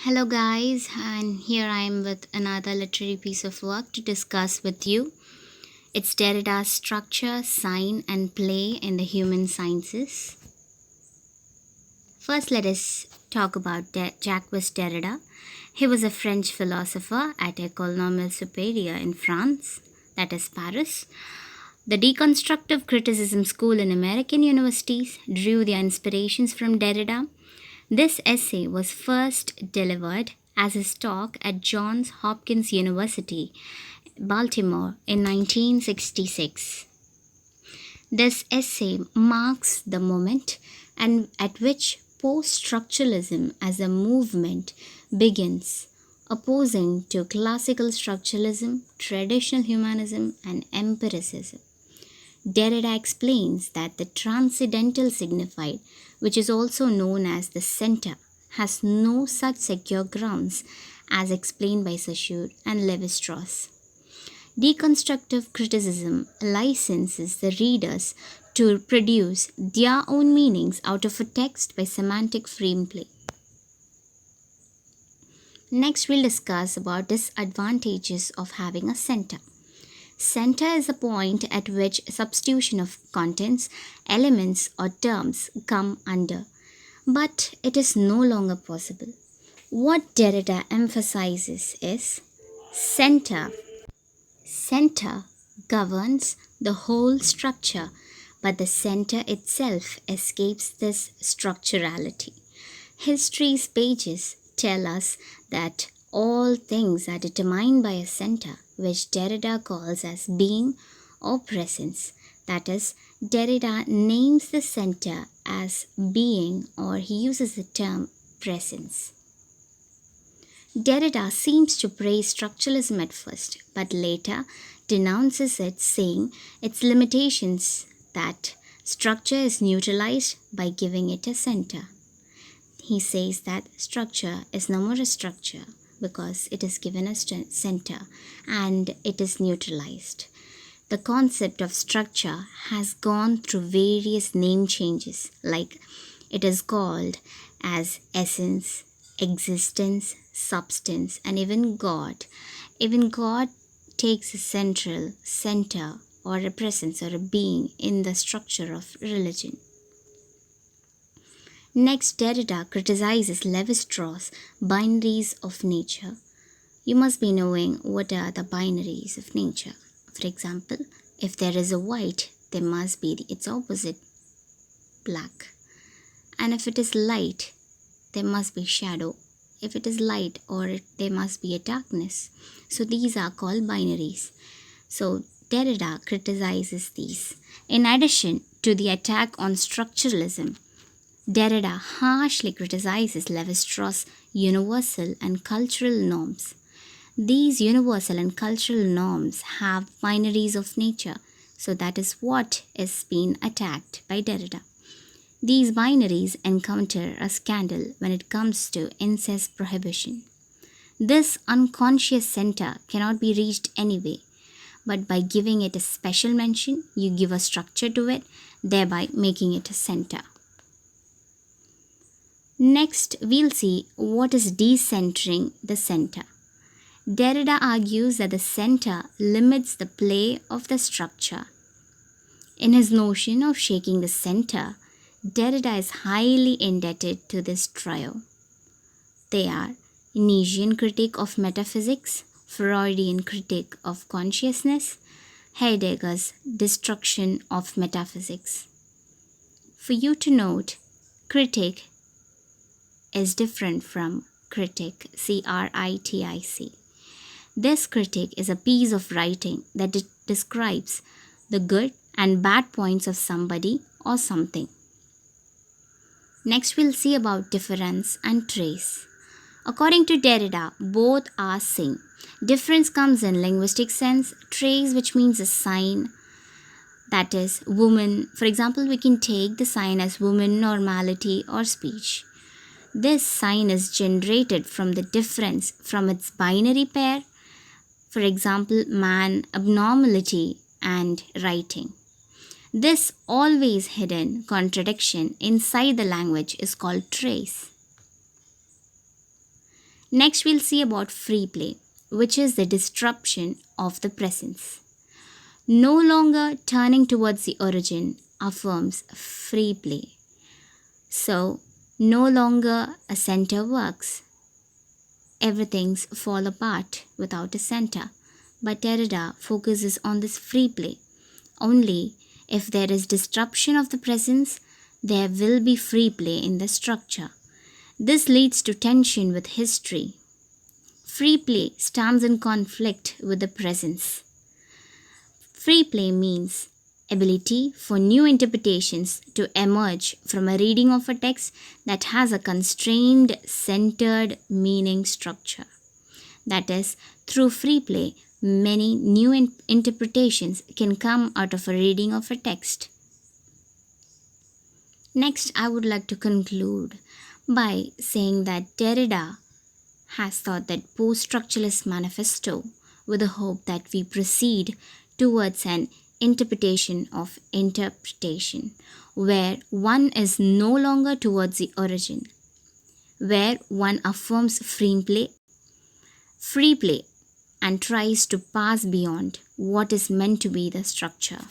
Hello, guys, and here I am with another literary piece of work to discuss with you. It's Derrida's Structure, Sign, and Play in the Human Sciences. First, let us talk about Jacques Derrida. He was a French philosopher at École Normale Supérieure in France, that is Paris. The deconstructive criticism school in American universities drew their inspirations from Derrida. This essay was first delivered as his talk at Johns Hopkins University, Baltimore in 1966. This essay marks the moment at which post-structuralism as a movement begins, opposing to classical structuralism, traditional humanism, and empiricism. Derrida explains that the transcendental signified, which is also known as the center, has no such secure grounds as explained by Saussure and Lévi-Strauss. Deconstructive criticism licenses the readers to produce their own meanings out of a text by semantic frame play. Next, we'll discuss about disadvantages of having a center. Center is a point at which substitution of contents, elements, or terms come under, but it is no longer possible. What Derrida emphasizes is center. Center governs the whole structure, but the center itself escapes this structurality. History's pages tell us that all things are determined by a center, which Derrida calls as being or presence. That is, Derrida names the center as being, or he uses the term presence. Derrida seems to praise structuralism at first, but later denounces it, saying its limitations, that structure is neutralized by giving it a center. He says that structure is no more a structure because it is given a center and it is neutralized. The concept of structure has gone through various name changes, like it is called as essence, existence, substance, and even God. Even God takes a center or a presence or a being in the structure of religion. Next, Derrida criticizes Lévi-Strauss' binaries of nature. You must be knowing what are the binaries of nature. For example, if there is a white, there must be its opposite, black. And if it is light, there must be shadow. If it is light, there must be a darkness. So these are called binaries. So Derrida criticizes these. In addition to the attack on structuralism, Derrida harshly criticizes Lévi-Strauss' universal and cultural norms. These universal and cultural norms have binaries of nature, so that is what is being attacked by Derrida. These binaries encounter a scandal when it comes to incest prohibition. This unconscious center cannot be reached anyway, but by giving it a special mention, you give a structure to it, thereby making it a center. Next, we'll see what is decentering the center. Derrida argues that the center limits the play of the structure. In his notion of shaking the center, Derrida is highly indebted to this trio. They are Nietzschean critique of metaphysics, Freudian critique of consciousness, Heidegger's destruction of metaphysics. For you to note, critique is different from critic, critic. This critique is a piece of writing that describes the good and bad points of somebody or something. Next, we'll see about difference and trace. According to Derrida, both are same. Difference comes in linguistic sense, trace, which means a sign, that is woman. For example, we can take the sign as woman, normality, or speech. This sign is generated from the difference from its binary pair, for example, man, abnormality, and writing. This always hidden contradiction inside the language is called trace. Next, we'll see about free play, which is the disruption of the presence. No longer turning towards the origin affirms free play. So, no longer a center works. Everything's fall apart without a center. But Derrida focuses on this free play. Only if there is disruption of the presence, there will be free play in the structure. This leads to tension with history. Free play stands in conflict with the presence. Free play means ability for new interpretations to emerge from a reading of a text that has a constrained, centered meaning structure. That is, through free play, many new interpretations can come out of a reading of a text. Next, I would like to conclude by saying that Derrida has thought that post-structuralist manifesto with the hope that we proceed towards an interpretation of interpretation, where one is no longer towards the origin, where one affirms free play and tries to pass beyond what is meant to be the structure.